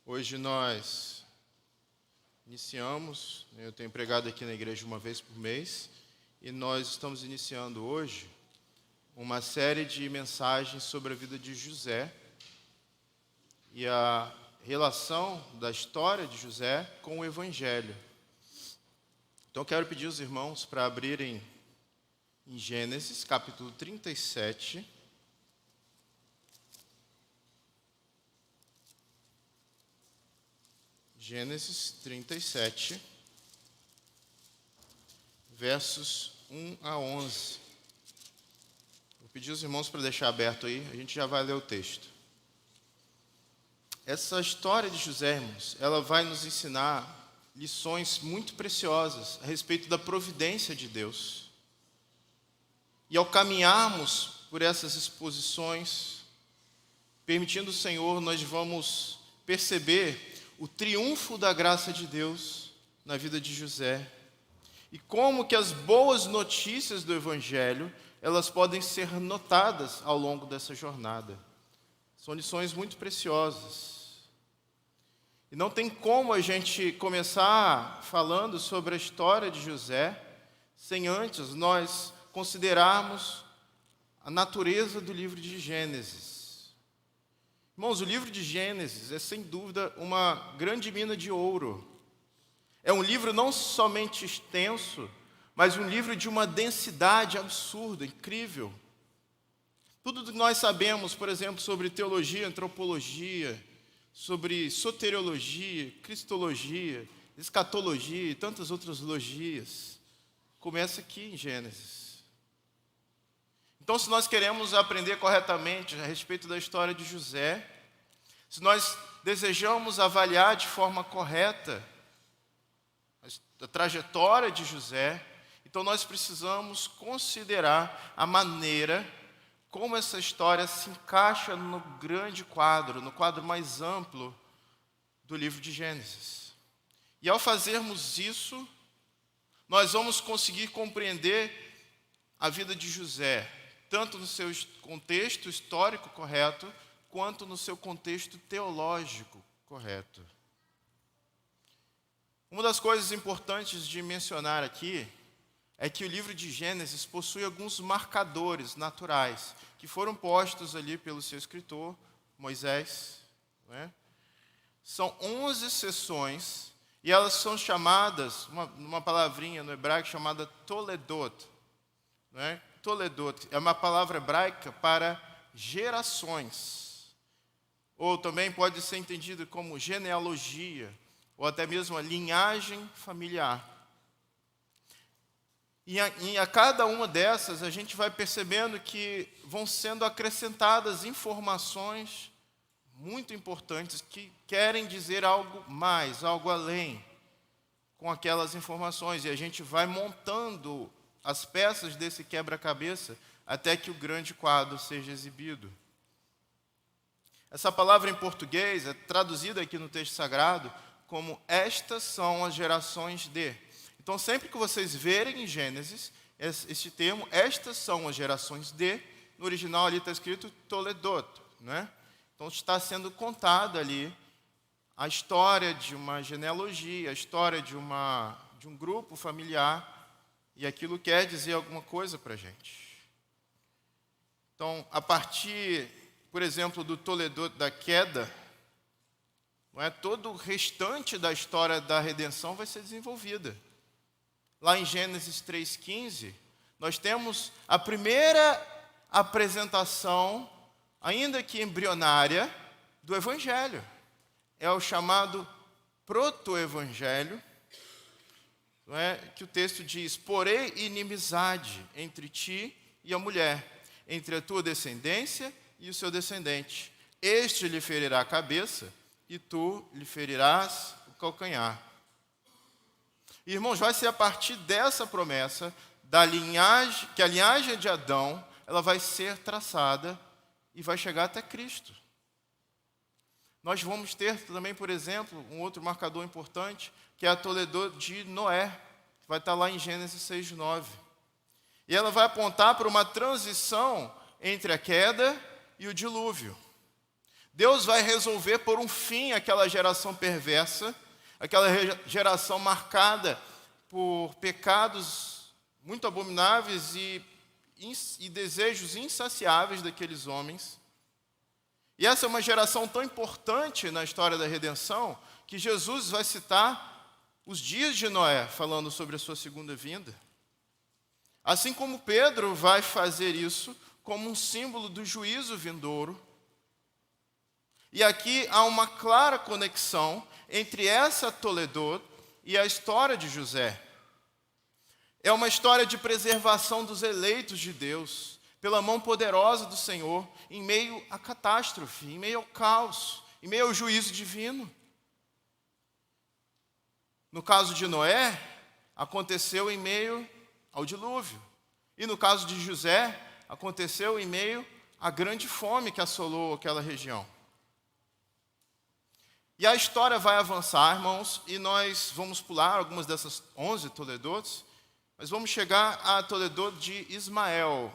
Hoje nós iniciamos, eu tenho pregado aqui na igreja uma vez por mês, e nós estamos iniciando hoje uma série de mensagens sobre a vida de José e a relação da história de José com o Evangelho. Então eu quero pedir aos irmãos para abrirem em Gênesis, capítulo 37. Gênesis 37, versos 1 a 11. Vou pedir aos irmãos para deixar aberto aí, a gente já vai ler o texto. Essa história de José, irmãos, ela vai nos ensinar lições muito preciosas a respeito da providência de Deus. E ao caminharmos por essas exposições, permitindo o Senhor, nós vamos perceber o triunfo da graça de Deus na vida de José e como que as boas notícias do Evangelho, elas podem ser notadas ao longo dessa jornada. São lições muito preciosas. E não tem como a gente começar falando sobre a história de José sem antes nós considerarmos a natureza do livro de Gênesis. Irmãos, o livro de Gênesis é sem dúvida uma grande mina de ouro. É um livro não somente extenso, mas um livro de uma densidade absurda, incrível. Tudo que nós sabemos, por exemplo, sobre teologia, antropologia, sobre soteriologia, cristologia, escatologia e tantas outras logias, começa aqui em Gênesis. Então, se nós queremos aprender corretamente a respeito da história de José, se nós desejamos avaliar de forma correta a trajetória de José, então nós precisamos considerar a maneira como essa história se encaixa no grande quadro, no quadro mais amplo do livro de Gênesis. E ao fazermos isso, nós vamos conseguir compreender a vida de José, tanto no seu contexto histórico correto, quanto no seu contexto teológico correto. Uma das coisas importantes de mencionar aqui é que o livro de Gênesis possui alguns marcadores naturais que foram postos ali pelo seu escritor, Moisés. Né? São 11 seções e elas são chamadas, uma palavrinha no hebraico chamada Toledot. Né? Toledot é uma palavra hebraica para gerações, ou também pode ser entendido como genealogia, ou até mesmo a linhagem familiar. E a cada uma dessas a gente vai percebendo que vão sendo acrescentadas informações muito importantes que querem dizer algo mais, algo além com aquelas informações, e a gente vai montando as peças desse quebra-cabeça até que o grande quadro seja exibido. Essa palavra em português é traduzida aqui no texto sagrado como estas são as gerações de. Então, sempre que vocês verem em Gênesis este termo, estas são as gerações de, no original ali está escrito Toledot, né? Então está sendo contada ali a história de uma genealogia, a história de um grupo familiar, e aquilo quer dizer alguma coisa para a gente. Então, a partir, por exemplo, do Toledot da queda, não é, todo o restante da história da redenção vai ser desenvolvida. Lá em Gênesis 3,15, nós temos a primeira apresentação, ainda que embrionária, do Evangelho. É o chamado proto-evangelho, não é? Que o texto diz: porém inimizade entre ti e a mulher, entre a tua descendência e o seu descendente. Este lhe ferirá a cabeça, e tu lhe ferirás o calcanhar. Irmãos, vai ser a partir dessa promessa da linhagem, que a linhagem de Adão, ela vai ser traçada e vai chegar até Cristo. Nós vamos ter também, por exemplo, um outro marcador importante, que é a Toledot de Noé, que vai estar lá em Gênesis 6:9. E ela vai apontar para uma transição entre a queda e o dilúvio. Deus vai resolver por um fim aquela geração perversa, aquela geração marcada por pecados muito abomináveis e desejos insaciáveis daqueles homens. E essa é uma geração tão importante na história da redenção, que Jesus vai citar os dias de Noé, falando sobre a sua segunda vinda. Assim como Pedro vai fazer isso como um símbolo do juízo vindouro. E aqui há uma clara conexão entre essa Toledot e a história de José. É uma história de preservação dos eleitos de Deus, pela mão poderosa do Senhor, em meio à catástrofe, em meio ao caos, em meio ao juízo divino. No caso de Noé, aconteceu em meio ao dilúvio. E no caso de José, aconteceu em meio à grande fome que assolou aquela região. E a história vai avançar, irmãos, e nós vamos pular algumas dessas 11 Toledotes, mas vamos chegar à Toledot de Ismael.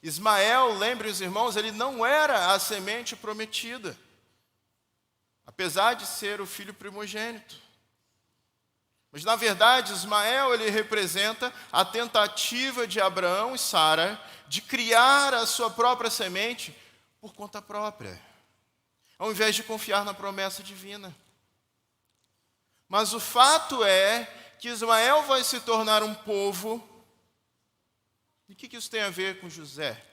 Ismael, lembrem os irmãos, ele não era a semente prometida, apesar de ser o filho primogênito. Mas, na verdade, Ismael, ele representa a tentativa de Abraão e Sara de criar a sua própria semente por conta própria, ao invés de confiar na promessa divina. Mas o fato é que Ismael vai se tornar um povo. E o que isso tem a ver com José?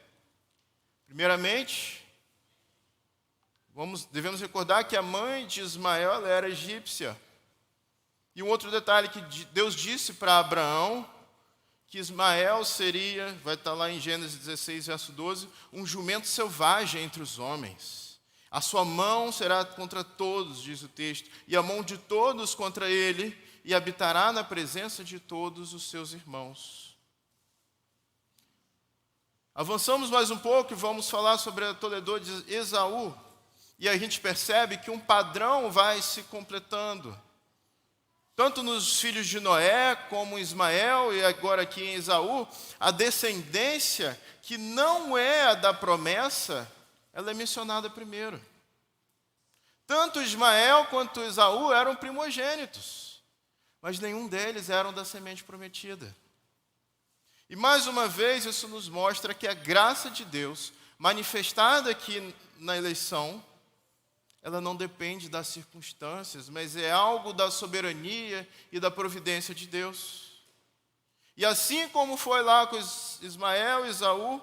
Primeiramente, devemos recordar que a mãe de Ismael ela era egípcia. E um outro detalhe que Deus disse para Abraão, que Ismael seria, vai estar lá em Gênesis 16, verso 12, um jumento selvagem entre os homens. A sua mão será contra todos, diz o texto, e a mão de todos contra ele, e habitará na presença de todos os seus irmãos. Avançamos mais um pouco e vamos falar sobre a Toledot de Esaú. E a gente percebe que um padrão vai se completando. Tanto nos filhos de Noé, como em Ismael e agora aqui em Esaú, a descendência que não é a da promessa, ela é mencionada primeiro. Tanto Ismael quanto Esaú eram primogênitos, mas nenhum deles eram da semente prometida. E mais uma vez isso nos mostra que a graça de Deus, manifestada aqui na eleição, ela não depende das circunstâncias, mas é algo da soberania e da providência de Deus. E assim como foi lá com Ismael e Esaú,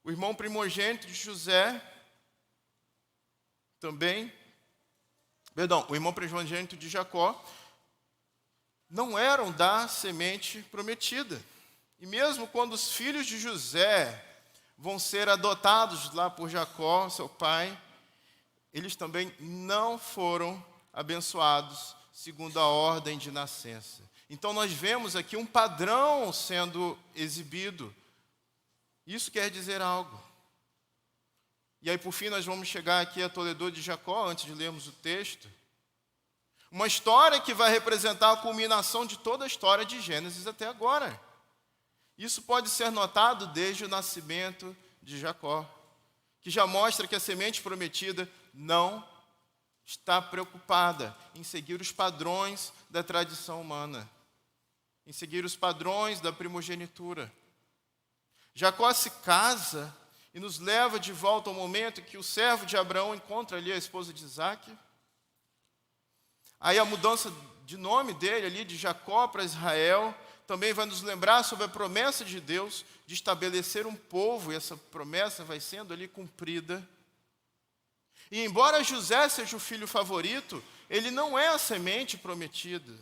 o irmão primogênito de José, o irmão primogênito de Jacó, não eram da semente prometida. E mesmo quando os filhos de José vão ser adotados lá por Jacó, seu pai, eles também não foram abençoados segundo a ordem de nascença. Então nós vemos aqui um padrão sendo exibido. Isso quer dizer algo. E aí, por fim, nós vamos chegar aqui a Toledot de Jacó, antes de lermos o texto. Uma história que vai representar a culminação de toda a história de Gênesis até agora. Isso pode ser notado desde o nascimento de Jacó, que já mostra que a semente prometida não está preocupada em seguir os padrões da tradição humana, em seguir os padrões da primogenitura. Jacó se casa e nos leva de volta ao momento que o servo de Abraão encontra ali a esposa de Isaac. Aí a mudança de nome dele ali, de Jacó para Israel, também vai nos lembrar sobre a promessa de Deus de estabelecer um povo, e essa promessa vai sendo ali cumprida. E embora José seja o filho favorito, ele não é a semente prometida.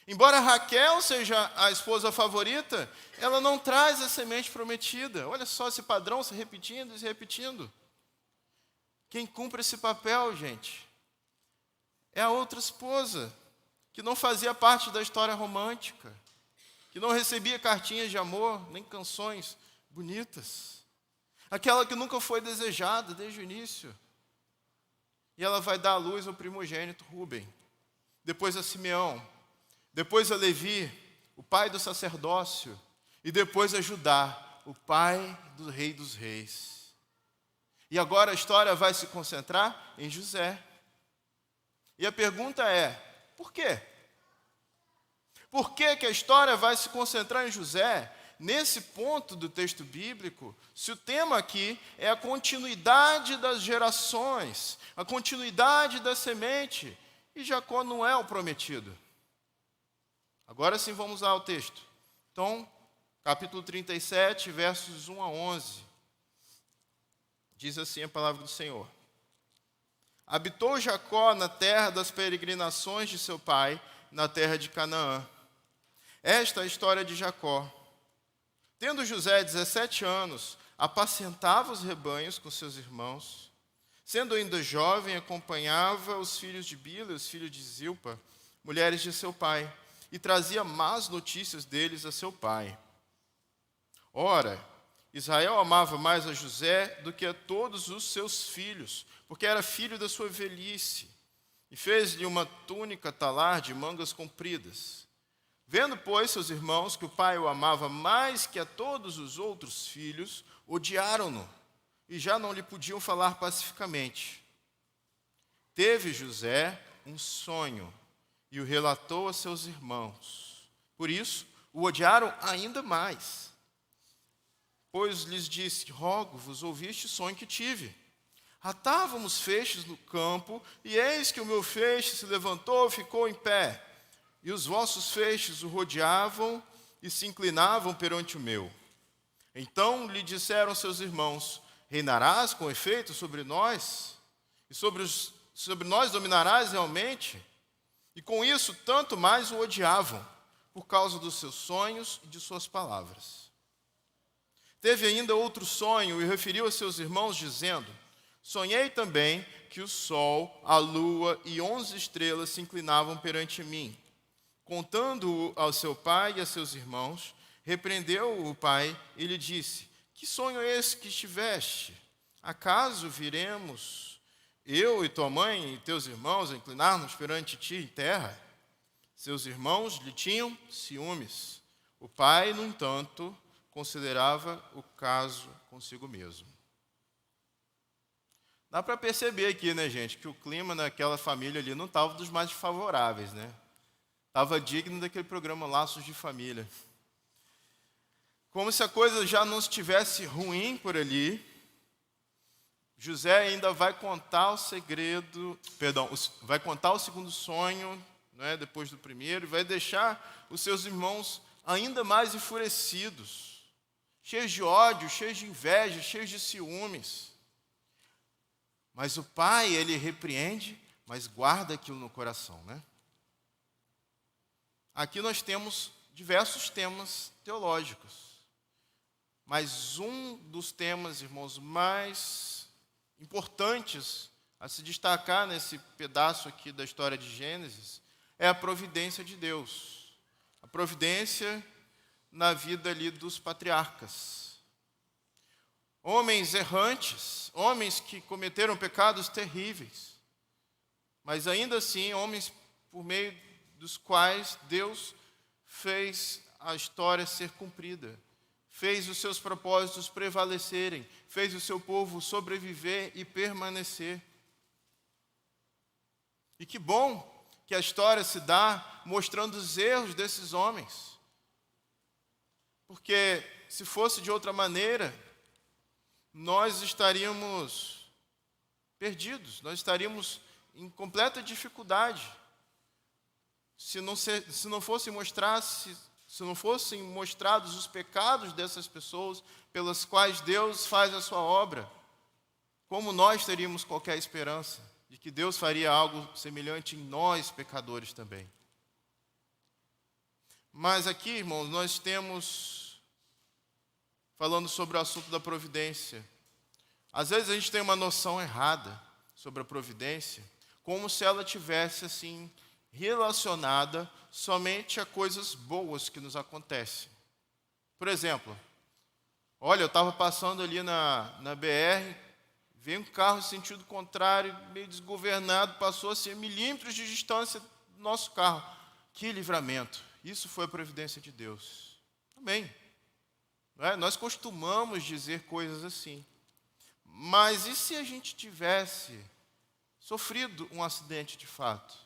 Embora Raquel seja a esposa favorita, ela não traz a semente prometida. Olha só esse padrão se repetindo e se repetindo. Quem cumpre esse papel, gente, é a outra esposa, que não fazia parte da história romântica, que não recebia cartinhas de amor, nem canções bonitas. Aquela que nunca foi desejada desde o início. E ela vai dar à luz ao primogênito Rúben, depois a Simeão, depois a Levi, o pai do sacerdócio, e depois a Judá, o pai do rei dos reis. E agora a história vai se concentrar em José. E a pergunta é, por quê? Por que que a história vai se concentrar em José, nesse ponto do texto bíblico, se o tema aqui é a continuidade das gerações, a continuidade da semente, e Jacó não é o prometido? Agora sim vamos lá ao texto. Então, capítulo 37, versos 1 a 11. Diz assim a palavra do Senhor. Habitou Jacó na terra das peregrinações de seu pai, na terra de Canaã. Esta é a história de Jacó. Tendo José 17 anos, apacentava os rebanhos com seus irmãos. Sendo ainda jovem, acompanhava os filhos de Bila e os filhos de Zilpa, mulheres de seu pai, e trazia más notícias deles a seu pai. Ora, Israel amava mais a José do que a todos os seus filhos, porque era filho da sua velhice, e fez-lhe uma túnica talar de mangas compridas. Vendo, pois, seus irmãos que o pai o amava mais que a todos os outros filhos, odiaram-no, e já não lhe podiam falar pacificamente. Teve José um sonho, e o relatou a seus irmãos. Por isso, o odiaram ainda mais. Pois lhes disse, rogo-vos, ouvi este sonho que tive. Atávamos feixes no campo, e eis que o meu feixe se levantou e ficou em pé. E os vossos feixes o rodeavam e se inclinavam perante o meu. Então lhe disseram seus irmãos, reinarás com efeito sobre nós? E sobre nós dominarás realmente? E com isso, tanto mais o odiavam, por causa dos seus sonhos e de suas palavras. Teve ainda outro sonho e referiu a seus irmãos, dizendo, sonhei também que o sol, a lua e 11 estrelas se inclinavam perante mim. Contando-o ao seu pai e a seus irmãos, repreendeu-o o pai e lhe disse, que sonho é esse que tiveste? Acaso viremos, eu e tua mãe e teus irmãos, a inclinar-nos perante ti em terra? Seus irmãos lhe tinham ciúmes. O pai, no entanto, considerava o caso consigo mesmo. Dá para perceber aqui, né, gente, que o clima naquela família ali não estava dos mais favoráveis, né? Estava digno daquele programa Laços de Família. Como se a coisa já não estivesse ruim por ali, José ainda vai contar o segredo, vai contar o segundo sonho, né, depois do primeiro, e vai deixar os seus irmãos ainda mais enfurecidos, cheios de ódio, cheios de inveja, cheios de ciúmes. Mas o pai, ele repreende, mas guarda aquilo no coração, né? Aqui nós temos diversos temas teológicos, mas um dos temas, irmãos, mais importantes a se destacar nesse pedaço aqui da história de Gênesis é a providência de Deus. A providência na vida ali dos patriarcas. Homens errantes, homens que cometeram pecados terríveis, mas ainda assim, homens por meio dos quais Deus fez a história ser cumprida, fez os seus propósitos prevalecerem, fez o seu povo sobreviver e permanecer. E que bom que a história se dá mostrando os erros desses homens, porque se fosse de outra maneira, nós estaríamos perdidos, nós estaríamos em completa dificuldade. Se não fossem mostrados os pecados dessas pessoas pelas quais Deus faz a sua obra, como nós teríamos qualquer esperança de que Deus faria algo semelhante em nós, pecadores também? Mas aqui, irmãos, nós temos, falando sobre o assunto da providência, às vezes a gente tem uma noção errada sobre a providência, como se ela tivesse assim relacionada somente a coisas boas que nos acontecem. Por exemplo, olha, eu estava passando ali na BR, veio um carro em sentido contrário, meio desgovernado, passou assim a milímetros de distância do nosso carro. Que livramento! Isso foi a providência de Deus. Amém. Não é? Nós costumamos dizer coisas assim. Mas e se a gente tivesse sofrido um acidente de fato?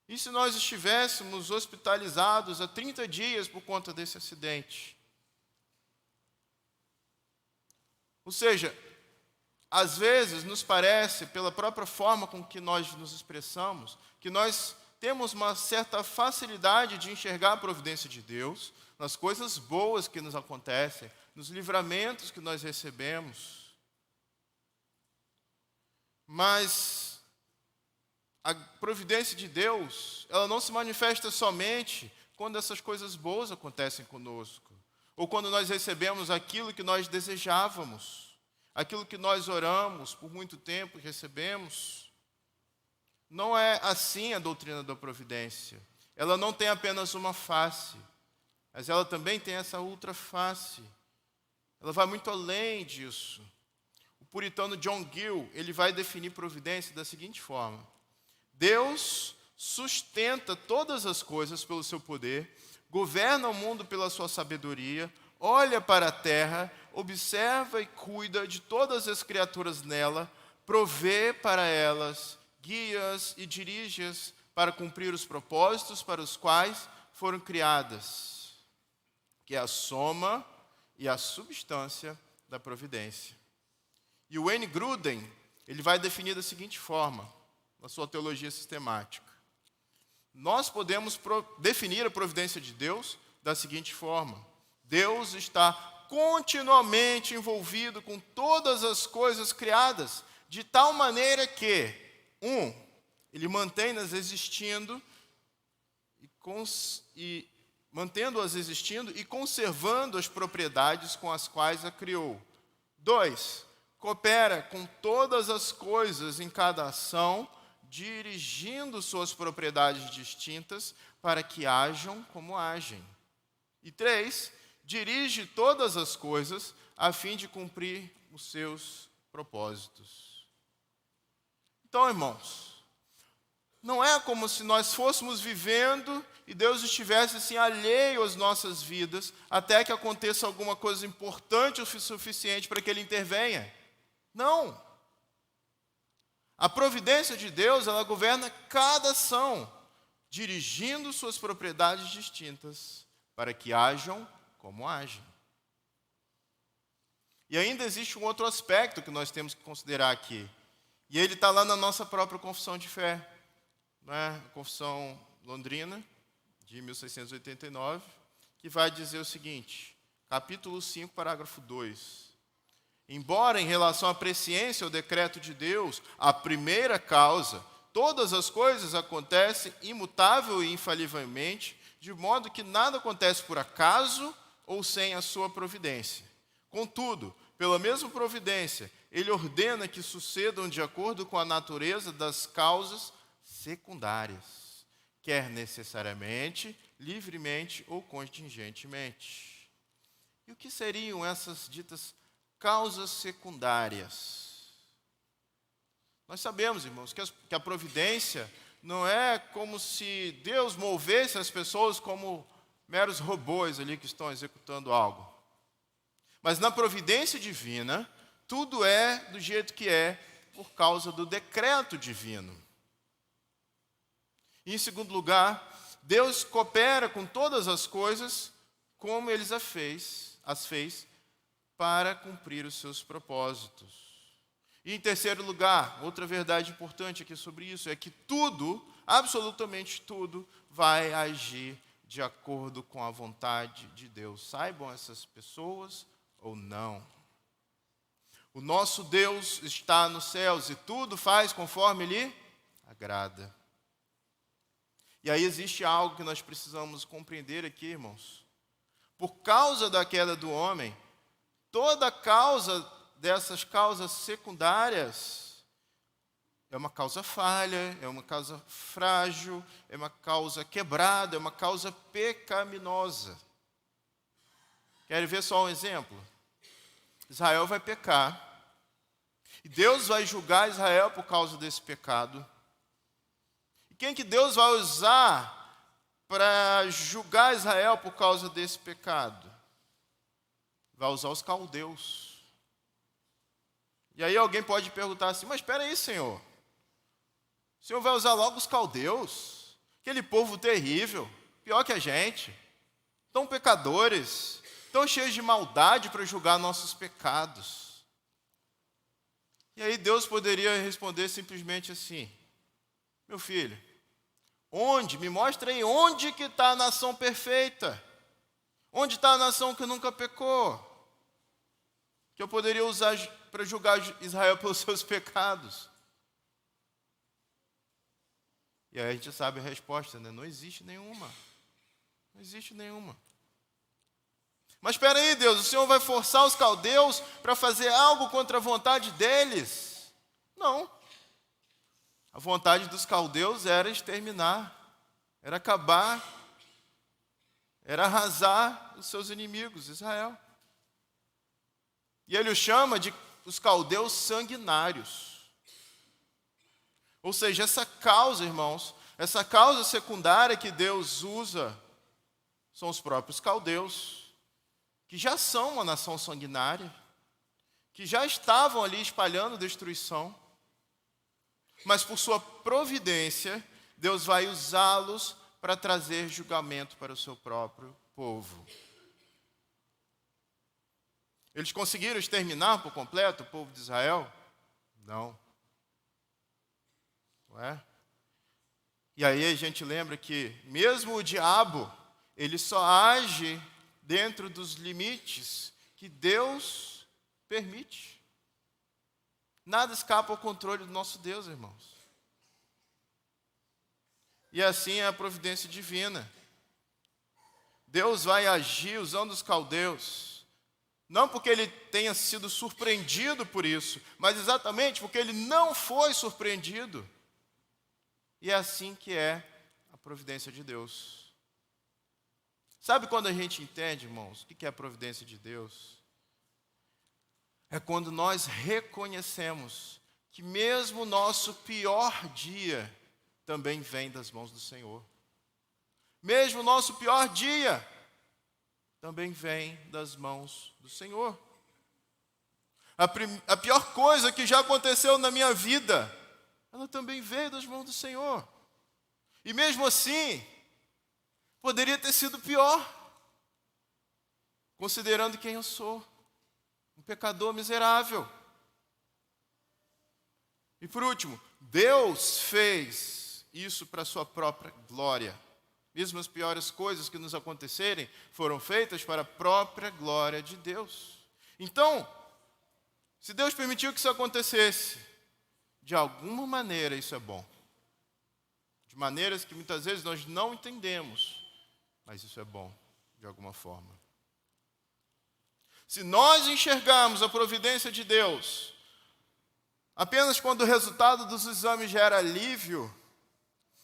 E se nós estivéssemos hospitalizados há 30 dias por conta desse acidente? Ou seja, às vezes nos parece, pela própria forma com que nós nos expressamos, que nós temos uma certa facilidade de enxergar a providência de Deus nas coisas boas que nos acontecem, nos livramentos que nós recebemos. Mas a providência de Deus, ela não se manifesta somente quando essas coisas boas acontecem conosco, ou quando nós recebemos aquilo que nós desejávamos, aquilo que nós oramos por muito tempo e recebemos. Não é assim a doutrina da providência. Ela não tem apenas uma face, mas ela também tem essa outra face. Ela vai muito além disso. O puritano John Gill, ele vai definir providência da seguinte forma: Deus sustenta todas as coisas pelo seu poder, governa o mundo pela sua sabedoria, olha para a terra, observa e cuida de todas as criaturas nela, provê para elas, guia-as e dirige-as para cumprir os propósitos para os quais foram criadas, que é a soma e a substância da providência. E o Wayne Grudem, ele vai definir da seguinte forma, na sua teologia sistemática: nós podemos definir a providência de Deus da seguinte forma: Deus está continuamente envolvido com todas as coisas criadas, de tal maneira que, ele mantém-nas existindo e mantendo-as existindo e conservando as propriedades com as quais a criou. 2, coopera com todas as coisas em cada ação, dirigindo suas propriedades distintas para que hajam como agem. E 3, dirige todas as coisas a fim de cumprir os seus propósitos. Então, irmãos, não é como se nós fôssemos vivendo e Deus estivesse assim alheio às nossas vidas até que aconteça alguma coisa importante o suficiente para que Ele intervenha. Não. A providência de Deus, ela governa cada ação, dirigindo suas propriedades distintas para que hajam como agem. E ainda existe um outro aspecto que nós temos que considerar aqui. E ele está lá na nossa própria confissão de fé, né? A Confissão Londrina, de 1689, que vai dizer o seguinte, capítulo 5, parágrafo 2. Embora em relação à presciência ou decreto de Deus, a primeira causa, todas as coisas acontecem imutável e infalivelmente, de modo que nada acontece por acaso ou sem a sua providência. Contudo, pela mesma providência, ele ordena que sucedam de acordo com a natureza das causas secundárias, quer necessariamente, livremente ou contingentemente. E o que seriam essas ditas causas secundárias? Nós sabemos, irmãos, que a providência não é como se Deus movesse as pessoas como meros robôs ali que estão executando algo. Mas na providência divina, tudo é do jeito que é por causa do decreto divino. E, em segundo lugar, Deus coopera com todas as coisas como Ele as fez para cumprir os seus propósitos. E, em terceiro lugar, outra verdade importante aqui sobre isso é que tudo, absolutamente tudo, vai agir de acordo com a vontade de Deus. Saibam essas pessoas ou não. O nosso Deus está nos céus e tudo faz conforme lhe agrada. E aí existe algo que nós precisamos compreender aqui, irmãos. Por causa da queda do homem, toda causa dessas causas secundárias é uma causa falha, é uma causa frágil, é uma causa quebrada, é uma causa pecaminosa. Querem ver só um exemplo? Israel vai pecar, e Deus vai julgar Israel por causa desse pecado. E quem que Deus vai usar para julgar Israel por causa desse pecado? Vai usar os caldeus. E aí alguém pode perguntar assim, mas espera aí, Senhor. O Senhor vai usar logo os caldeus? Aquele povo terrível, pior que a gente, tão pecadores, tão cheios de maldade para julgar nossos pecados. E aí Deus poderia responder simplesmente assim, meu filho, me mostra aí onde que está a nação perfeita? Onde está a nação que nunca pecou? Que eu poderia usar para julgar Israel pelos seus pecados? E aí a gente sabe a resposta, né? Não existe nenhuma. Não existe nenhuma. Mas espera aí, Deus, o Senhor vai forçar os caldeus para fazer algo contra a vontade deles? Não. A vontade dos caldeus era exterminar, era acabar, era arrasar os seus inimigos, Israel. E ele o chama de os caldeus sanguinários. Ou seja, essa causa, irmãos, essa causa secundária que Deus usa são os próprios caldeus, que já são uma nação sanguinária, que já estavam ali espalhando destruição, mas por sua providência, Deus vai usá-los para trazer julgamento para o seu próprio povo. Eles conseguiram exterminar por completo o povo de Israel? Não. Não é? E aí a gente lembra que mesmo o diabo, ele só age dentro dos limites que Deus permite. Nada escapa ao controle do nosso Deus, irmãos. E assim é a providência divina. Deus vai agir usando os caldeus, não porque ele tenha sido surpreendido por isso, mas exatamente porque ele não foi surpreendido. E é assim que é a providência de Deus. Sabe quando a gente entende, irmãos, o que é a providência de Deus? É quando nós reconhecemos que mesmo o nosso pior dia também vem das mãos do Senhor. Mesmo o nosso pior dia também vem das mãos do Senhor. A pior coisa que já aconteceu na minha vida, ela também veio das mãos do Senhor. E mesmo assim, poderia ter sido pior, considerando quem eu sou, um pecador miserável. E por último, Deus fez isso para a sua própria glória. Mesmo as piores coisas que nos acontecerem foram feitas para a própria glória de Deus. Então, se Deus permitiu que isso acontecesse, de alguma maneira isso é bom. De maneiras que muitas vezes nós não entendemos, mas isso é bom, de alguma forma. Se nós enxergarmos a providência de Deus apenas quando o resultado dos exames gera alívio,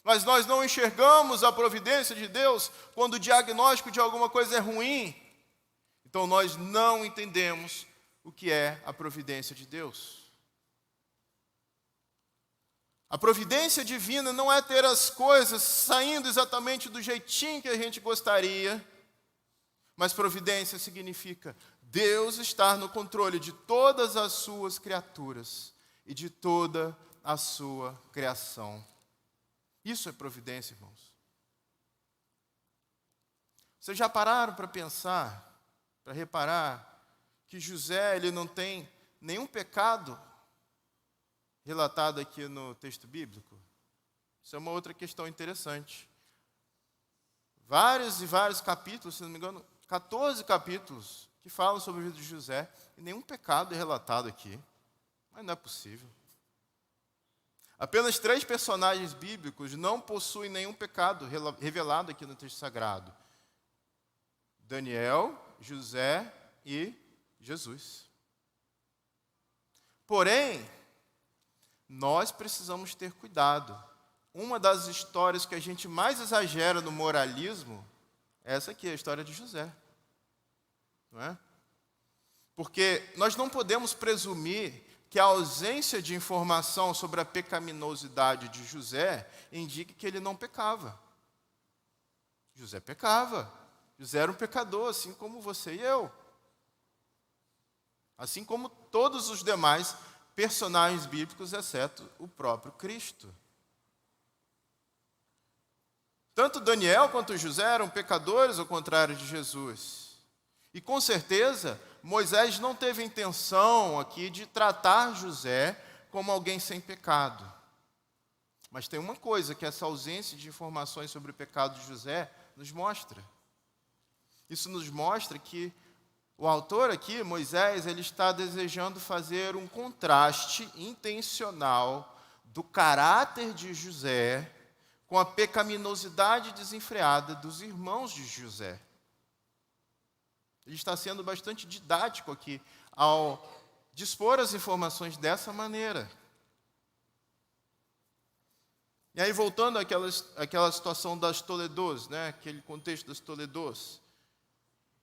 mas nós não enxergamos a providência de Deus quando o diagnóstico de alguma coisa é ruim, então nós não entendemos o que é a providência de Deus. A providência divina não é ter as coisas saindo exatamente do jeitinho que a gente gostaria, mas providência significa Deus estar no controle de todas as suas criaturas e de toda a sua criação. Isso é providência, irmãos. Vocês já pararam para pensar, para reparar, que José ele não tem nenhum pecado relatado aqui no texto bíblico? Isso é uma outra questão interessante. Vários e vários capítulos, se não me engano, 14 capítulos que falam sobre a vida de José, e nenhum pecado é relatado aqui. Mas não é possível. Apenas 3 personagens bíblicos não possuem nenhum pecado revelado aqui no texto sagrado: Daniel, José e Jesus. Porém, nós precisamos ter cuidado. Uma das histórias que a gente mais exagera no moralismo é essa aqui, a história de José. Não é? Porque nós não podemos presumir que a ausência de informação sobre a pecaminosidade de José indique que ele não pecava. José pecava. José era um pecador, assim como você e eu. Assim como todos os demais personagens bíblicos, exceto o próprio Cristo. Tanto Daniel quanto José eram pecadores, ao contrário de Jesus. E com certeza, Moisés não teve intenção aqui de tratar José como alguém sem pecado. Mas tem uma coisa que essa ausência de informações sobre o pecado de José nos mostra. Isso nos mostra que o autor aqui, Moisés, ele está desejando fazer um contraste intencional do caráter de José com a pecaminosidade desenfreada dos irmãos de José. Ele está sendo bastante didático aqui ao dispor as informações dessa maneira. E aí, voltando àquela situação das Toledos, né? Aquele contexto das Toledos,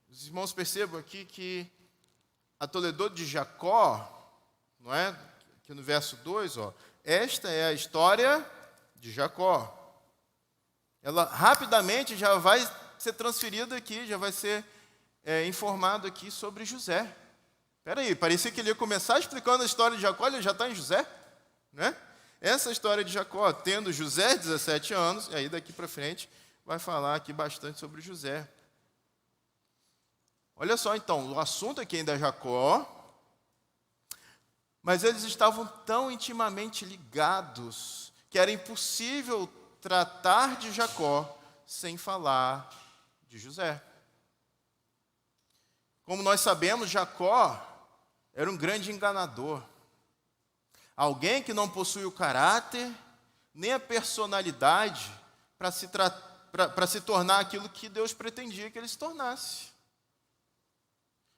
os irmãos percebam aqui que a Toledô de Jacó, não é? Aqui no verso 2, esta é a história de Jacó. Ela rapidamente já vai ser transferida aqui, já vai ser informado aqui sobre José. Espera aí, parecia que ele ia começar explicando a história de Jacó, ele já está em José, né? Essa história de Jacó, tendo José 17 anos, e aí daqui para frente vai falar aqui bastante sobre José. Olha só então, o assunto aqui ainda é Jacó, mas eles estavam tão intimamente ligados que era impossível tratar de Jacó sem falar de José. Como nós sabemos, Jacó era um grande enganador. Alguém que não possui o caráter, nem a personalidade para se tornar aquilo que Deus pretendia que ele se tornasse.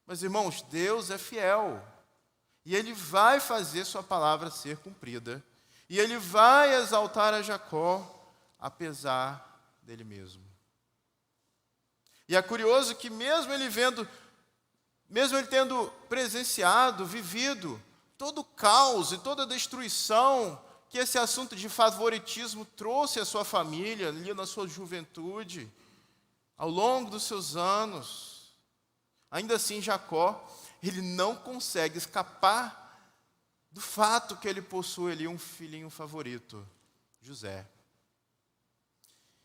Mas, irmãos, Deus é fiel. E Ele vai fazer sua palavra ser cumprida. E Ele vai exaltar a Jacó, apesar dele mesmo. E é curioso que mesmo ele tendo presenciado, vivido, todo o caos e toda a destruição que esse assunto de favoritismo trouxe à sua família, ali na sua juventude, ao longo dos seus anos, ainda assim Jacó, ele não consegue escapar do fato que ele possui ali um filhinho favorito, José.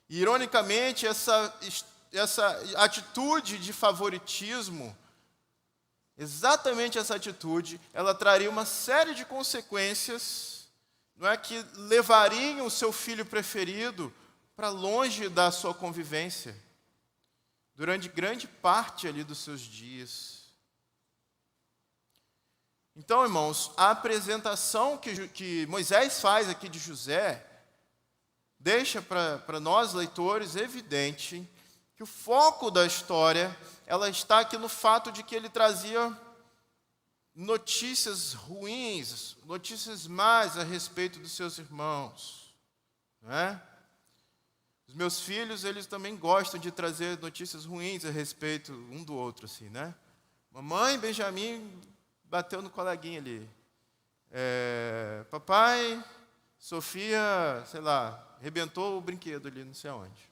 E, ironicamente, essa atitude de favoritismo, exatamente essa atitude, ela traria uma série de consequências, não é, que levariam o seu filho preferido para longe da sua convivência, durante grande parte ali dos seus dias. Então, irmãos, a apresentação que Moisés faz aqui de José deixa para nós, leitores, evidente que o foco da história ela está aqui no fato de que ele trazia notícias ruins, notícias más a respeito dos seus irmãos. Não é? Os meus filhos, eles também gostam de trazer notícias ruins a respeito um do outro, assim, né? Mamãe, Benjamin bateu no coleguinha ali. Papai, Sofia, sei lá, arrebentou o brinquedo ali, não sei aonde.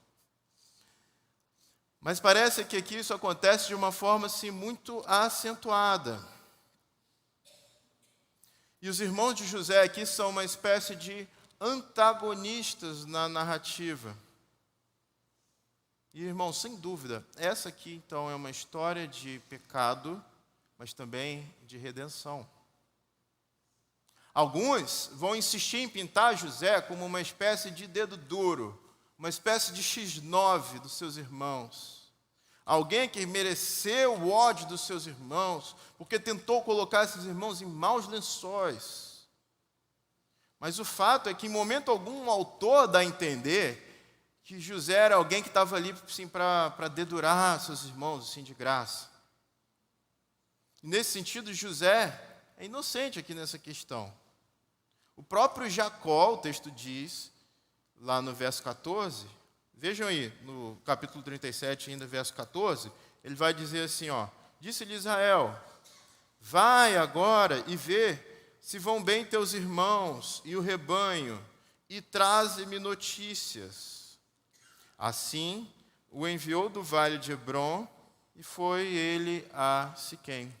Mas parece que aqui isso acontece de uma forma assim, muito acentuada. E os irmãos de José aqui são uma espécie de antagonistas na narrativa. E, irmãos, sem dúvida, essa aqui então é uma história de pecado, mas também de redenção. Alguns vão insistir em pintar José como uma espécie de dedo duro, uma espécie de X9 dos seus irmãos. Alguém que mereceu o ódio dos seus irmãos, porque tentou colocar esses irmãos em maus lençóis. Mas o fato é que, em momento algum, o autor dá a entender que José era alguém que estava ali assim, para dedurar seus irmãos assim, de graça. E, nesse sentido, José é inocente aqui nessa questão. O próprio Jacó, o texto diz, lá no verso 14, vejam aí, no capítulo 37, ainda verso 14, ele vai dizer assim, disse-lhe Israel, vai agora e vê se vão bem teus irmãos e o rebanho, e traze-me notícias. Assim, o enviou do vale de Hebrom, e foi ele a Siquém.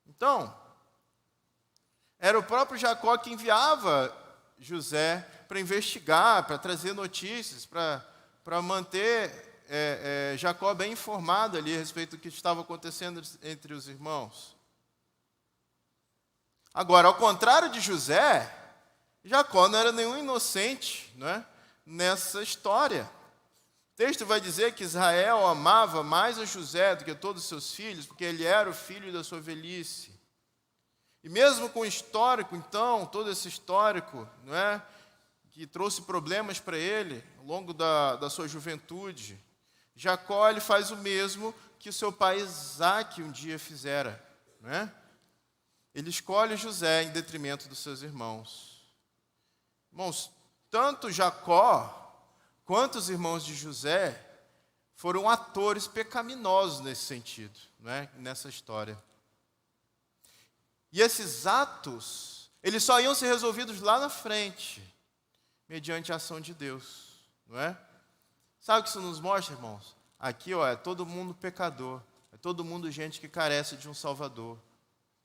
Então, era o próprio Jacó que enviava José para investigar, para trazer notícias, para manter Jacó bem informado ali a respeito do que estava acontecendo entre os irmãos. Agora, ao contrário de José, Jacó não era nenhum inocente, não é, nessa história. O texto vai dizer que Israel amava mais a José do que todos os seus filhos, porque ele era o filho da sua velhice. E mesmo com o histórico, então, todo esse histórico, não é, que trouxe problemas para ele ao longo da sua juventude, Jacó ele faz o mesmo que o seu pai Isaque um dia fizera, não é? Ele escolhe José em detrimento dos seus irmãos. Irmãos, tanto Jacó quanto os irmãos de José foram atores pecaminosos nesse sentido, não é? Nessa história. E esses atos, eles só iam ser resolvidos lá na frente, mediante a ação de Deus, não é? Sabe o que isso nos mostra, irmãos? Aqui, ó, é todo mundo pecador, é todo mundo gente que carece de um Salvador.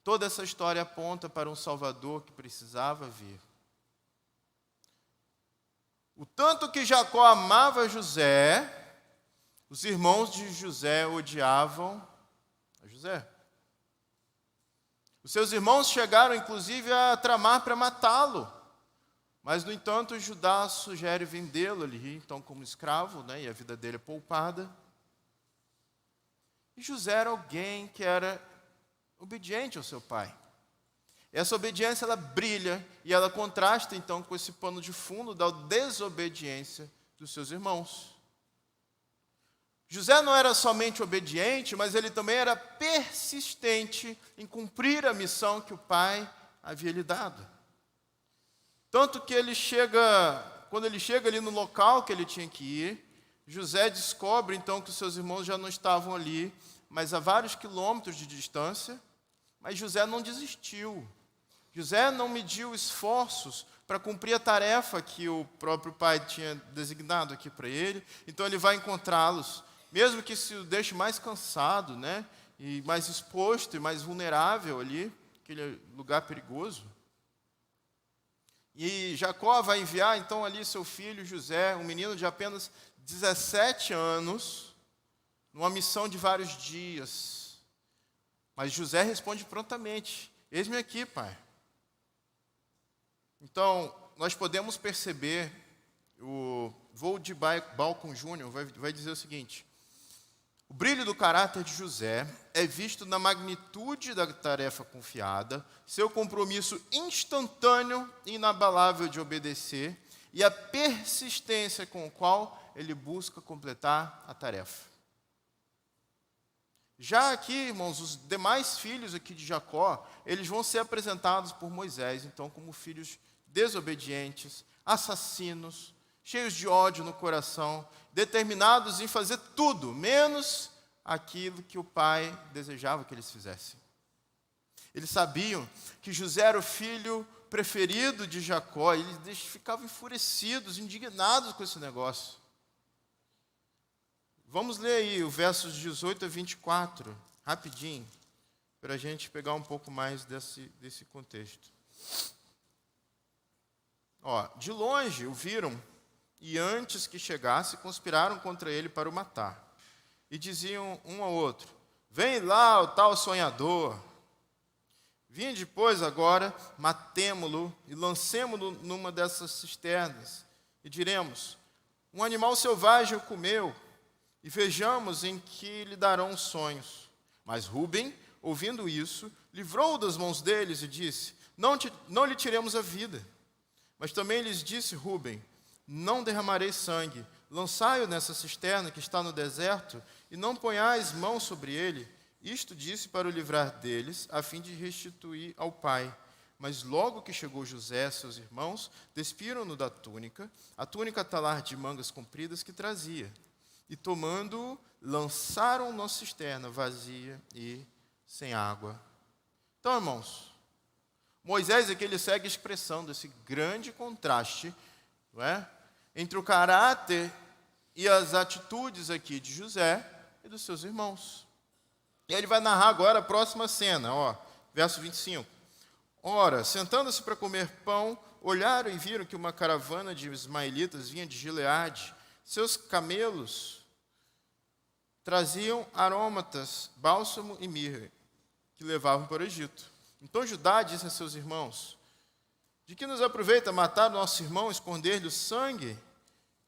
Toda essa história aponta para um Salvador que precisava vir. O tanto que Jacó amava José, os irmãos de José odiavam a José. Os seus irmãos chegaram, inclusive, a tramar para matá-lo. Mas, no entanto, Judá sugere vendê-lo ali, então, como escravo, né, e a vida dele é poupada. E José era alguém que era obediente ao seu pai. Essa obediência, ela brilha e ela contrasta, então, com esse pano de fundo da desobediência dos seus irmãos. José não era somente obediente, mas ele também era persistente em cumprir a missão que o pai havia lhe dado. Tanto que quando ele chega ali no local que ele tinha que ir, José descobre então que os seus irmãos já não estavam ali, mas a vários quilômetros de distância, mas José não desistiu. José não mediu esforços para cumprir a tarefa que o próprio pai tinha designado aqui para ele, então ele vai encontrá-los, mesmo que se o deixe mais cansado, né, e mais exposto e mais vulnerável ali, aquele lugar perigoso. E Jacó vai enviar então ali seu filho José, um menino de apenas 17 anos, numa missão de vários dias. Mas José responde prontamente: eis-me aqui, pai. Então, nós podemos perceber, o Vold Balcon Jr. vai dizer o seguinte: o brilho do caráter de José é visto na magnitude da tarefa confiada, seu compromisso instantâneo e inabalável de obedecer e a persistência com a qual ele busca completar a tarefa. Já aqui, irmãos, os demais filhos aqui de Jacó, eles vão ser apresentados por Moisés, então, como filhos desobedientes, assassinos, cheios de ódio no coração, determinados em fazer tudo, menos aquilo que o pai desejava que eles fizessem. Eles sabiam que José era o filho preferido de Jacó, e eles ficavam enfurecidos, indignados com esse negócio. Vamos ler aí o versos 18 a 24, rapidinho, para a gente pegar um pouco mais desse contexto. De longe o viram, e antes que chegasse, conspiraram contra ele para o matar. E diziam um ao outro: vem lá o tal sonhador. Vinde, pois, agora, matemo-lo e lancemo-lo numa dessas cisternas. E diremos: um animal selvagem o comeu, e vejamos em que lhe darão sonhos. Mas Rúben, ouvindo isso, livrou-o das mãos deles e disse: não lhe tiremos a vida. Mas também lhes disse Rúben: não derramarei sangue, lançai-o nessa cisterna que está no deserto, e não ponhais mão sobre ele. Isto disse para o livrar deles, a fim de restituir ao pai. Mas logo que chegou José, seus irmãos, despiram-no da túnica, a túnica talar de mangas compridas que trazia. E tomando-o, lançaram-no na cisterna vazia e sem água. Então, irmãos, Moisés aqui ele segue expressando esse grande contraste, não é, entre o caráter e as atitudes aqui de José e dos seus irmãos. E ele vai narrar agora a próxima cena, verso 25. Ora, sentando-se para comer pão, olharam e viram que uma caravana de ismaelitas vinha de Gileade. Seus camelos traziam aromatas, bálsamo e mirra, que levavam para o Egito. Então Judá disse a seus irmãos: de que nos aproveita matar nosso irmão e esconder-lhe o sangue?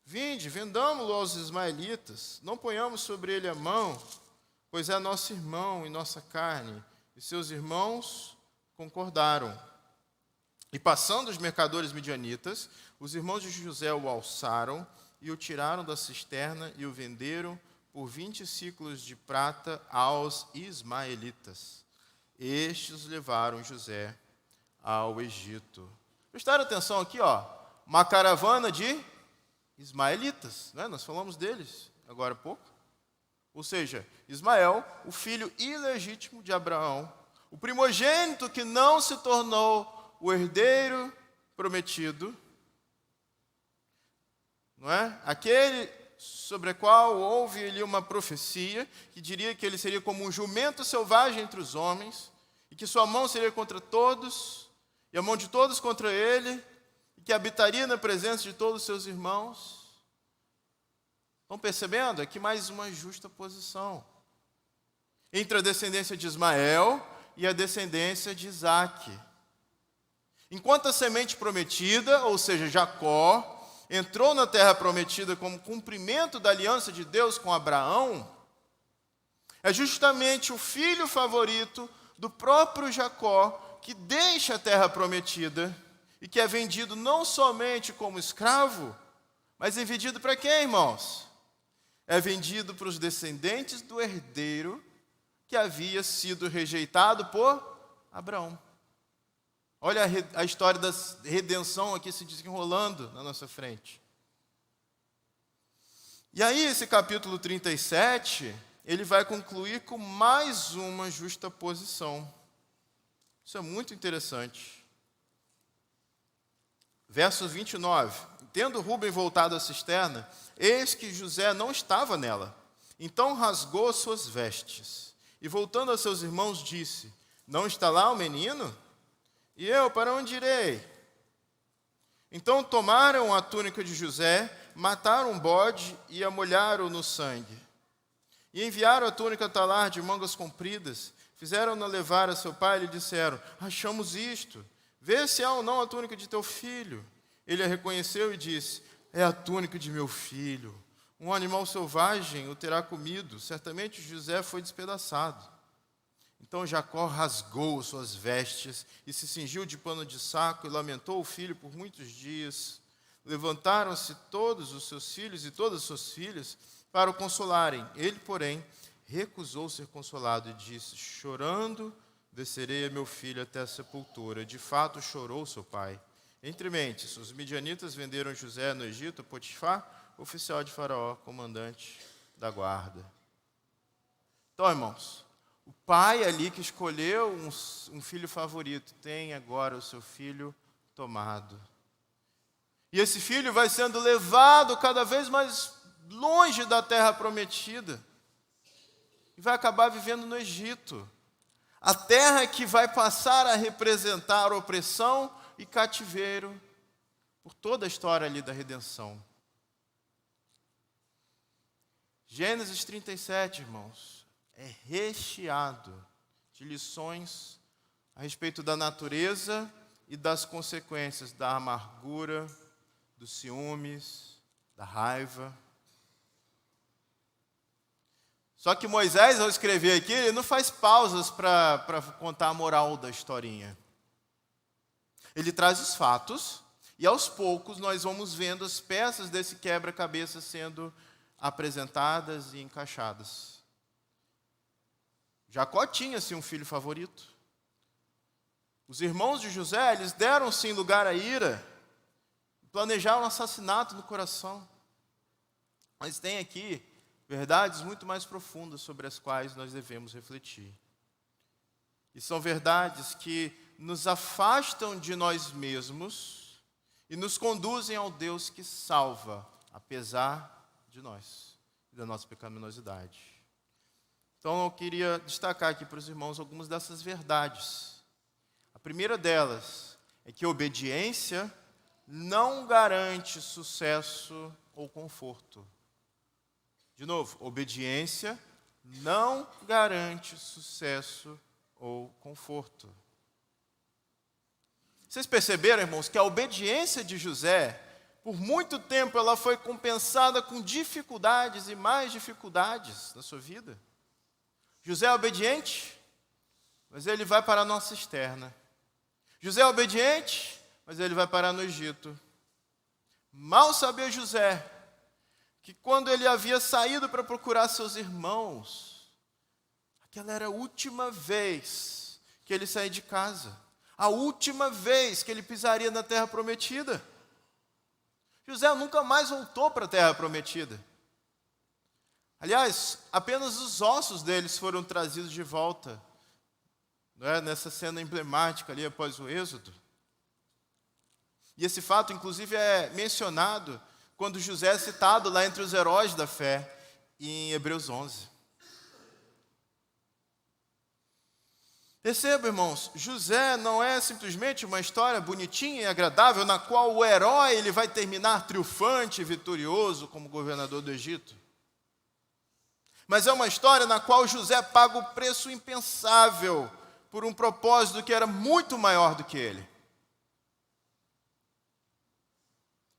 Vinde, vendamo-lo aos ismaelitas, não ponhamos sobre ele a mão, pois é nosso irmão e nossa carne. E seus irmãos concordaram. E passando os mercadores midianitas, os irmãos de José o alçaram e o tiraram da cisterna e o venderam por 20 ciclos de prata aos ismaelitas. Estes levaram José ao Egito. Prestaram atenção aqui, uma caravana de ismaelitas, né? Nós falamos deles agora há pouco. Ou seja, Ismael, o filho ilegítimo de Abraão, o primogênito que não se tornou o herdeiro prometido, não é? Aquele sobre o qual houve ali uma profecia que diria que ele seria como um jumento selvagem entre os homens e que sua mão seria contra todos e a mão de todos contra ele e que habitaria na presença de todos os seus irmãos. Estão percebendo? Aqui mais uma justa posição entre a descendência de Ismael e a descendência de Isaque. Enquanto a semente prometida, ou seja, Jacó, entrou na terra prometida como cumprimento da aliança de Deus com Abraão, é justamente o filho favorito do próprio Jacó que deixa a terra prometida e que é vendido não somente como escravo, mas é vendido para quem, irmãos? É vendido para os descendentes do herdeiro que havia sido rejeitado por Abraão. Olha a história da redenção aqui se desenrolando na nossa frente. E aí, esse capítulo 37, ele vai concluir com mais uma justa posição. Isso é muito interessante. Verso 29. Tendo Rúben voltado à cisterna, eis que José não estava nela. Então rasgou suas vestes. E voltando a seus irmãos, disse: não está lá o menino? E eu, para onde irei? Então tomaram a túnica de José, mataram um bode e a molharam no sangue. E enviaram a túnica talar de mangas compridas, fizeram-na levar a seu pai e lhe disseram: achamos isto, vê se há ou não a túnica de teu filho. Ele a reconheceu e disse: é a túnica de meu filho. Um animal selvagem o terá comido, certamente José foi despedaçado. Então Jacó rasgou suas vestes e se cingiu de pano de saco e lamentou o filho por muitos dias. Levantaram-se todos os seus filhos e todas as suas filhas para o consolarem. Ele, porém, recusou ser consolado e disse: chorando, descerei a meu filho até a sepultura. De fato, chorou seu pai. Entre mentes, os midianitas venderam José no Egito a Potifar, oficial de Faraó, comandante da guarda. Então, irmãos, o pai ali que escolheu um filho favorito tem agora o seu filho tomado. E esse filho vai sendo levado cada vez mais longe da terra prometida. E vai acabar vivendo no Egito. A terra que vai passar a representar opressão e cativeiro por toda a história ali da redenção. Gênesis 37, irmãos, é recheado de lições a respeito da natureza e das consequências da amargura, dos ciúmes, da raiva. Só que Moisés, ao escrever aqui, ele não faz pausas para contar a moral da historinha. Ele traz os fatos e, aos poucos, nós vamos vendo as peças desse quebra-cabeça sendo apresentadas e encaixadas. Jacó tinha, sim, um filho favorito. Os irmãos de José, eles deram, sim, lugar à ira. Planejaram um assassinato no coração. Mas tem aqui verdades muito mais profundas sobre as quais nós devemos refletir. E são verdades que nos afastam de nós mesmos e nos conduzem ao Deus que salva, apesar de nós e da nossa pecaminosidade. Então, eu queria destacar aqui para os irmãos algumas dessas verdades. A primeira delas é que obediência não garante sucesso ou conforto. De novo, obediência não garante sucesso ou conforto. Vocês perceberam, irmãos, que a obediência de José, por muito tempo, ela foi compensada com dificuldades e mais dificuldades na sua vida? José é obediente, mas ele vai parar numa cisterna. José é obediente, mas ele vai parar no Egito. Mal sabia José que quando ele havia saído para procurar seus irmãos, aquela era a última vez que ele saía de casa, a última vez que ele pisaria na terra prometida. José nunca mais voltou para a terra prometida. Aliás, apenas os ossos deles foram trazidos de volta, não é? Nessa cena emblemática ali após o Êxodo. E esse fato, inclusive, é mencionado quando José é citado lá entre os heróis da fé, em Hebreus 11. Perceba, irmãos, José não é simplesmente uma história bonitinha e agradável, na qual o herói ele vai terminar triunfante e vitorioso como governador do Egito. Mas é uma história na qual José paga o preço impensável por um propósito que era muito maior do que ele.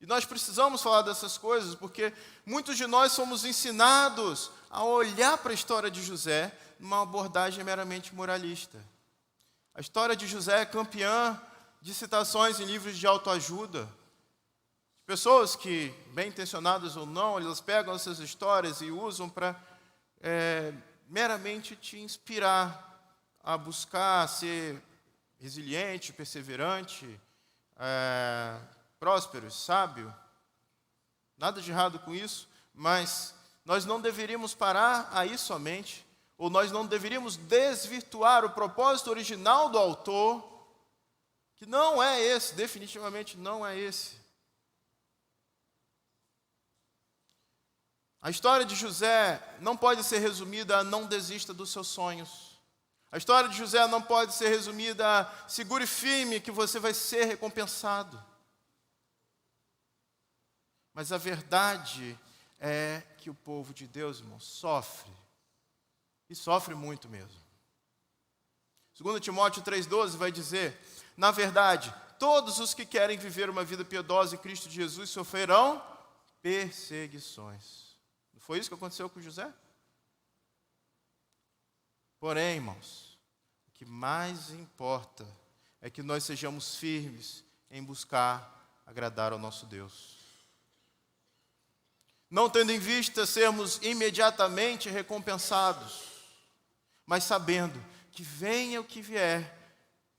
E nós precisamos falar dessas coisas, porque muitos de nós somos ensinados a olhar para a história de José numa abordagem meramente moralista. A história de José é campeã de citações em livros de autoajuda. Pessoas que, bem intencionadas ou não, elas pegam essas histórias e usam para meramente te inspirar a buscar ser resiliente, perseverante, próspero, sábio. Nada de errado com isso, mas nós não deveríamos parar aí somente, ou nós não deveríamos desvirtuar o propósito original do autor, que não é esse, definitivamente não é esse. A história de José não pode ser resumida a não desista dos seus sonhos. A história de José não pode ser resumida a segure firme que você vai ser recompensado. Mas a verdade é que o povo de Deus, irmão, sofre. E sofre muito mesmo. 2 Timóteo 3,12 vai dizer: na verdade, todos os que querem viver uma vida piedosa em Cristo Jesus sofrerão perseguições. Não foi isso que aconteceu com José? Porém, irmãos, o que mais importa é que nós sejamos firmes em buscar agradar ao nosso Deus. Não tendo em vista sermos imediatamente recompensados, mas sabendo que venha o que vier,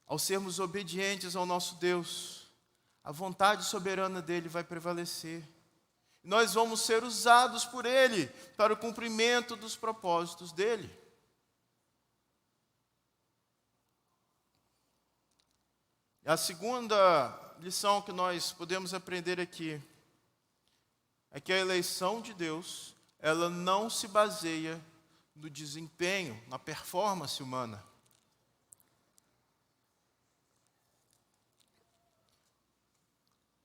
ao sermos obedientes ao nosso Deus, a vontade soberana dele vai prevalecer. Nós vamos ser usados por ele para o cumprimento dos propósitos dele. A segunda lição que nós podemos aprender aqui é que a eleição de Deus, ela não se baseia no desempenho, na performance humana.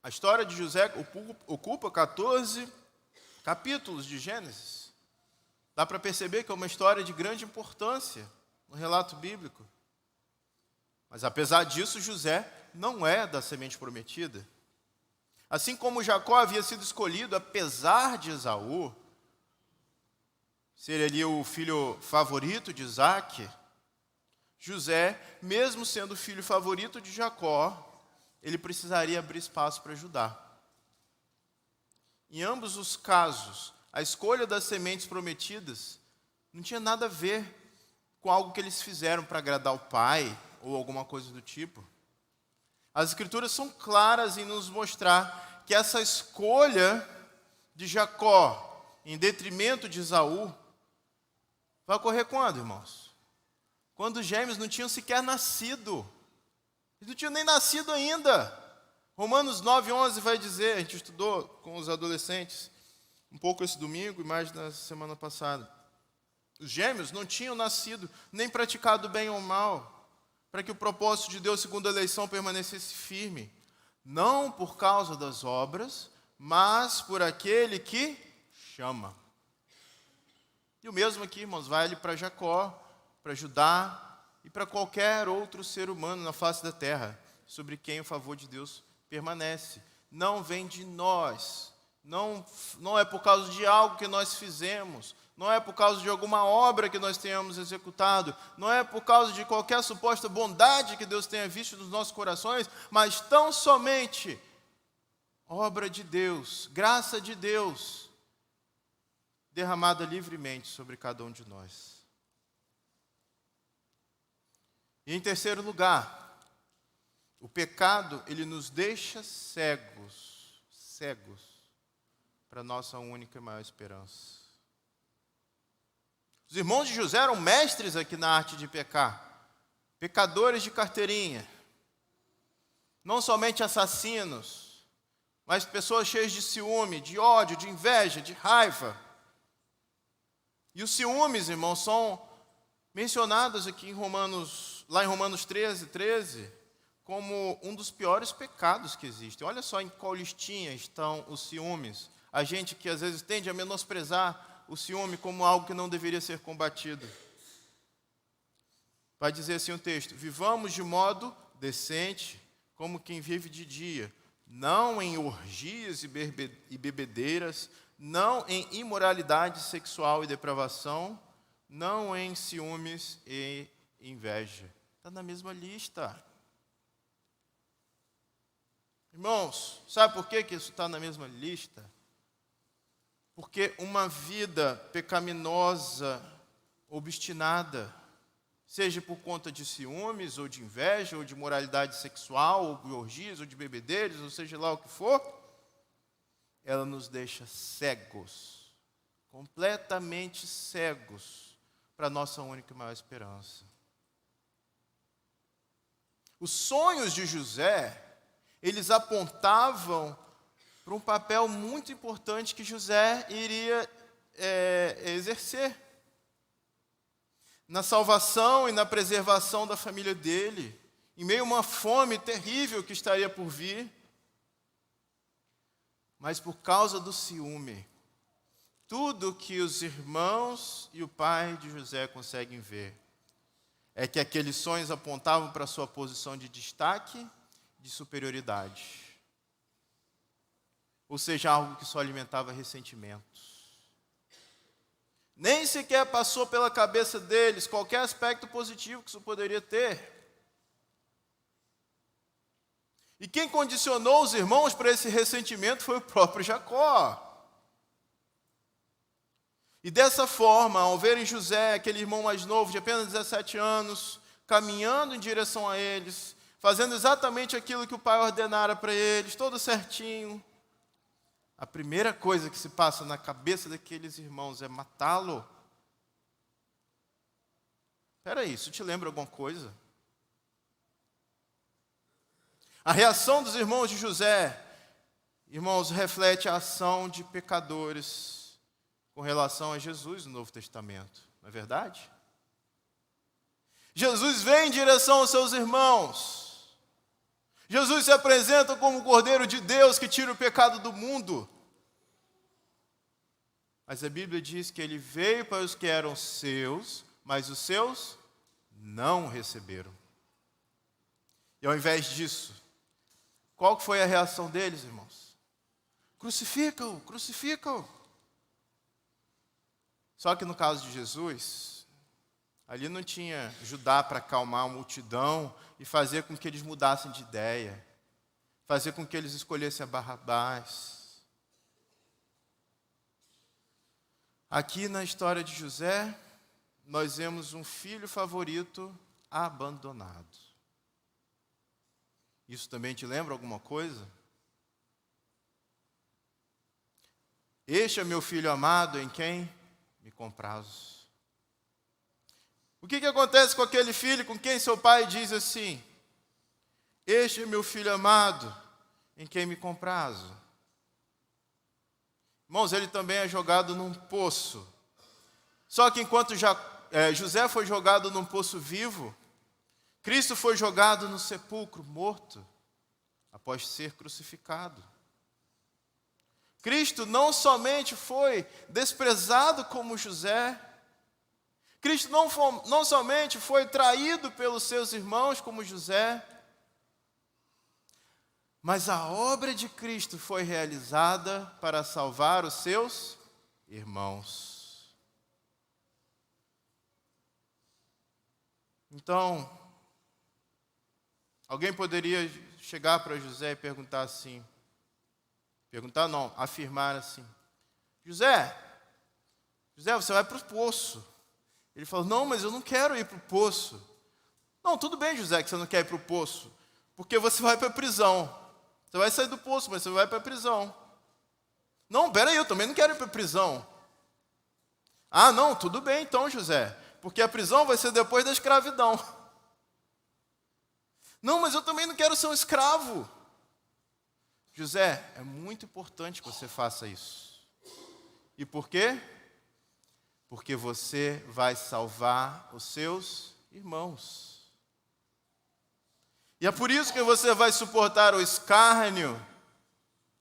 A história de José ocupa 14 capítulos de Gênesis. Dá para perceber que é uma história de grande importância no relato bíblico. Mas apesar disso, José não é da semente prometida. Assim como Jacó havia sido escolhido, apesar de Esaú ser ali o filho favorito de Isaac, José, mesmo sendo o filho favorito de Jacó, ele precisaria abrir espaço para Judá. Em ambos os casos, a escolha das sementes prometidas não tinha nada a ver com algo que eles fizeram para agradar o pai ou alguma coisa do tipo. As Escrituras são claras em nos mostrar que essa escolha de Jacó em detrimento de Esaú vai ocorrer quando, irmãos? Quando os gêmeos não tinham sequer nascido. Eles não tinham nem nascido ainda. Romanos 9:11 vai dizer, a gente estudou com os adolescentes um pouco esse domingo e mais na semana passada. Os gêmeos não tinham nascido, nem praticado bem ou mal. para que o propósito de Deus, segundo a eleição, permanecesse firme, não por causa das obras, mas por aquele que chama. E o mesmo aqui, irmãos, vale para Jacó, para Judá e para qualquer outro ser humano na face da terra, sobre quem o favor de Deus permanece. Não vem de nós, não é por causa de algo que nós fizemos, não é por causa de alguma obra que nós tenhamos executado, não é por causa de qualquer suposta bondade que Deus tenha visto nos nossos corações, mas tão somente obra de Deus, graça de Deus, derramada livremente sobre cada um de nós. E em terceiro lugar, o pecado, ele nos deixa cegos para a nossa única e maior esperança. Os irmãos de José eram mestres aqui na arte de pecar, pecadores de carteirinha, não somente assassinos, mas pessoas cheias de ciúme, de ódio, de inveja, de raiva. E os ciúmes, irmãos, são mencionados aqui lá em Romanos 13, como um dos piores pecados que existem. Olha só em qual listinha estão os ciúmes. A gente que às vezes tende a menosprezar o ciúme como algo que não deveria ser combatido. Vai dizer assim o texto: vivamos de modo decente, como quem vive de dia, não em orgias e bebedeiras, não em imoralidade sexual e depravação, não em ciúmes e inveja. Está na mesma lista. Irmãos, sabe por que isso está na mesma lista? Porque uma vida pecaminosa, obstinada, seja por conta de ciúmes, ou de inveja, ou de moralidade sexual, ou de orgias, ou de bebedeiros, ou seja lá o que for, ela nos deixa cegos, completamente cegos, para a nossa única e maior esperança. Os sonhos de José, eles apontavam para um papel muito importante que José iria exercer na salvação e na preservação da família dele, em meio a uma fome terrível que estaria por vir. Mas por causa do ciúme, tudo que os irmãos e o pai de José conseguem ver é que aqueles sonhos apontavam para a sua posição de destaque, de superioridade. Ou seja, algo que só alimentava ressentimentos. Nem sequer passou pela cabeça deles qualquer aspecto positivo que isso poderia ter. E quem condicionou os irmãos para esse ressentimento foi o próprio Jacó. E dessa forma, ao verem José, aquele irmão mais novo, de apenas 17 anos, caminhando em direção a eles, fazendo exatamente aquilo que o pai ordenara para eles, todo certinho, a primeira coisa que se passa na cabeça daqueles irmãos é matá-lo. Espera aí, isso te lembra alguma coisa? A reação dos irmãos de José, irmãos, reflete a ação de pecadores com relação a Jesus no Novo Testamento, não é verdade? Jesus vem em direção aos seus irmãos. Jesus se apresenta como o Cordeiro de Deus que tira o pecado do mundo. Mas a Bíblia diz que ele veio para os que eram seus, mas os seus não o receberam. E ao invés disso, qual foi a reação deles, irmãos? Crucifica-o, crucifica-o. Só que no caso de Jesus, ali não tinha Judá para acalmar a multidão e fazer com que eles mudassem de ideia, fazer com que eles escolhessem a Barrabás. Aqui na história de José, nós vemos um filho favorito abandonado. Isso também te lembra alguma coisa? Este é meu filho amado em quem me comprazo. O que acontece com aquele filho com quem seu pai diz assim: este é meu filho amado, em quem me comprazo? Irmãos, ele também é jogado num poço. Só que enquanto José foi jogado num poço vivo, Cristo foi jogado no sepulcro, morto, após ser crucificado. Cristo não somente foi desprezado como José, Cristo não somente foi traído pelos seus irmãos como José, mas a obra de Cristo foi realizada para salvar os seus irmãos. Então, alguém poderia chegar para José e perguntar assim, afirmar assim: José, você vai para o poço. Ele falou: não, mas eu não quero ir para o poço. Não, tudo bem, José, que você não quer ir para o poço, porque você vai para a prisão. Você vai sair do poço, mas você vai para a prisão. Não, peraí, eu também não quero ir para a prisão. Ah, não, tudo bem então, José, porque a prisão vai ser depois da escravidão. Não, mas eu também não quero ser um escravo. José, é muito importante que você faça isso. E por quê? Porque você vai salvar os seus irmãos. E é por isso que você vai suportar o escárnio,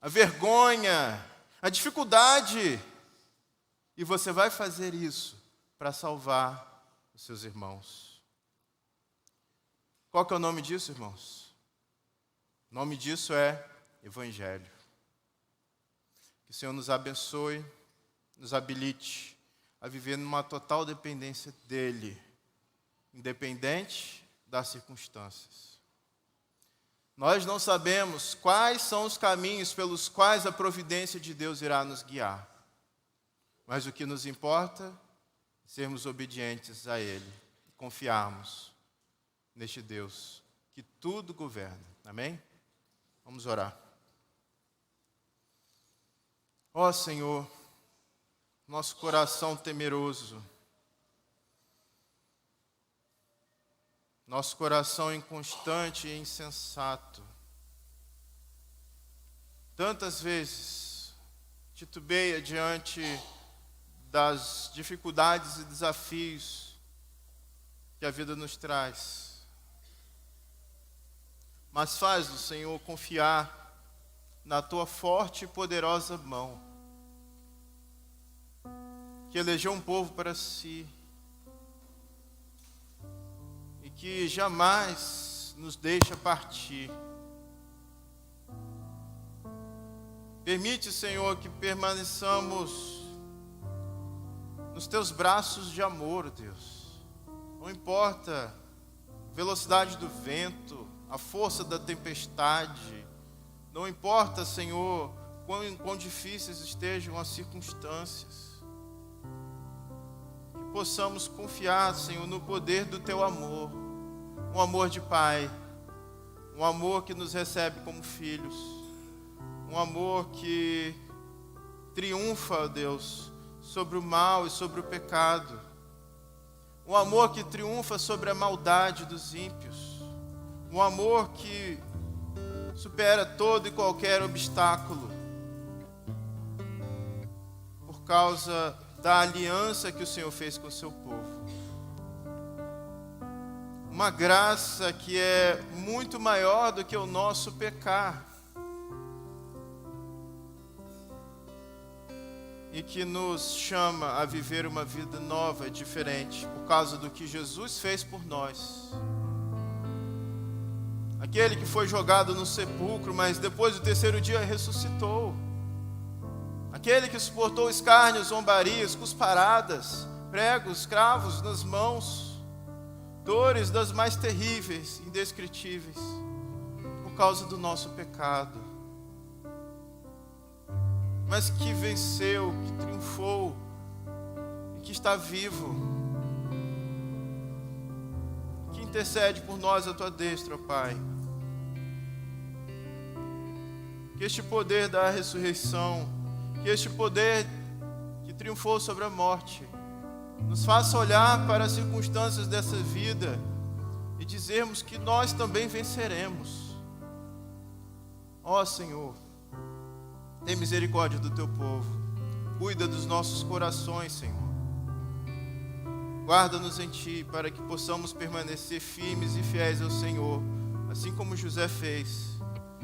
a vergonha, a dificuldade. E você vai fazer isso para salvar os seus irmãos. Qual que é o nome disso, irmãos? O nome disso é Evangelho. Que o Senhor nos abençoe, nos habilite a viver numa total dependência dEle, independente das circunstâncias. Nós não sabemos quais são os caminhos pelos quais a providência de Deus irá nos guiar. Mas o que nos importa é sermos obedientes a Ele, confiarmos neste Deus que tudo governa. Amém? Vamos orar. Ó Senhor, nosso coração temeroso, nosso coração inconstante e insensato, tantas vezes titubeia diante das dificuldades e desafios que a vida nos traz. Mas faz-nos, Senhor, confiar na Tua forte e poderosa mão, que elegeu um povo para si, e que jamais nos deixa partir. Permite, Senhor, que permaneçamos nos Teus braços de amor, Deus. Não importa a velocidade do vento, a força da tempestade, não importa, Senhor, quão difíceis estejam as circunstâncias. Que possamos confiar, Senhor, no poder do Teu amor, um amor de Pai, um amor que nos recebe como filhos, um amor que triunfa, Deus, sobre o mal e sobre o pecado, um amor que triunfa sobre a maldade dos ímpios, um amor que supera todo e qualquer obstáculo, por causa da aliança que o Senhor fez com o seu povo. Uma graça que é muito maior do que o nosso pecar, e que nos chama a viver uma vida nova e diferente, por causa do que Jesus fez por nós. Aquele que foi jogado no sepulcro, mas depois do terceiro dia ressuscitou. Aquele que suportou escárnios, zombarias, cusparadas, pregos, cravos nas mãos, dores das mais terríveis, indescritíveis, por causa do nosso pecado. Mas que venceu, que triunfou e que está vivo, que intercede por nós à Tua destra, ó Pai. Que este poder da ressurreição, que este poder que triunfou sobre a morte, nos faça olhar para as circunstâncias dessa vida e dizermos que nós também venceremos. Ó Senhor, tem misericórdia do Teu povo, cuida dos nossos corações, Senhor. Guarda-nos em Ti, para que possamos permanecer firmes e fiéis ao Senhor, assim como José fez.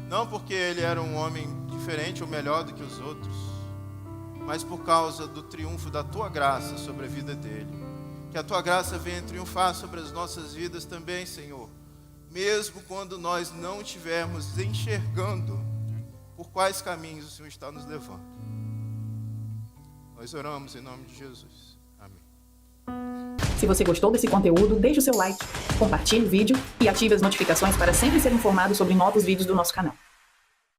Não porque ele era um homem diferente ou melhor do que os outros, mas por causa do triunfo da Tua graça sobre a vida dele. Que a Tua graça venha triunfar sobre as nossas vidas também, Senhor, mesmo quando nós não estivermos enxergando por quais caminhos o Senhor está nos levando. Nós oramos em nome de Jesus. Amém. Se você gostou desse conteúdo, deixe o seu like, compartilhe o vídeo e ative as notificações para sempre ser informado sobre novos vídeos do nosso canal.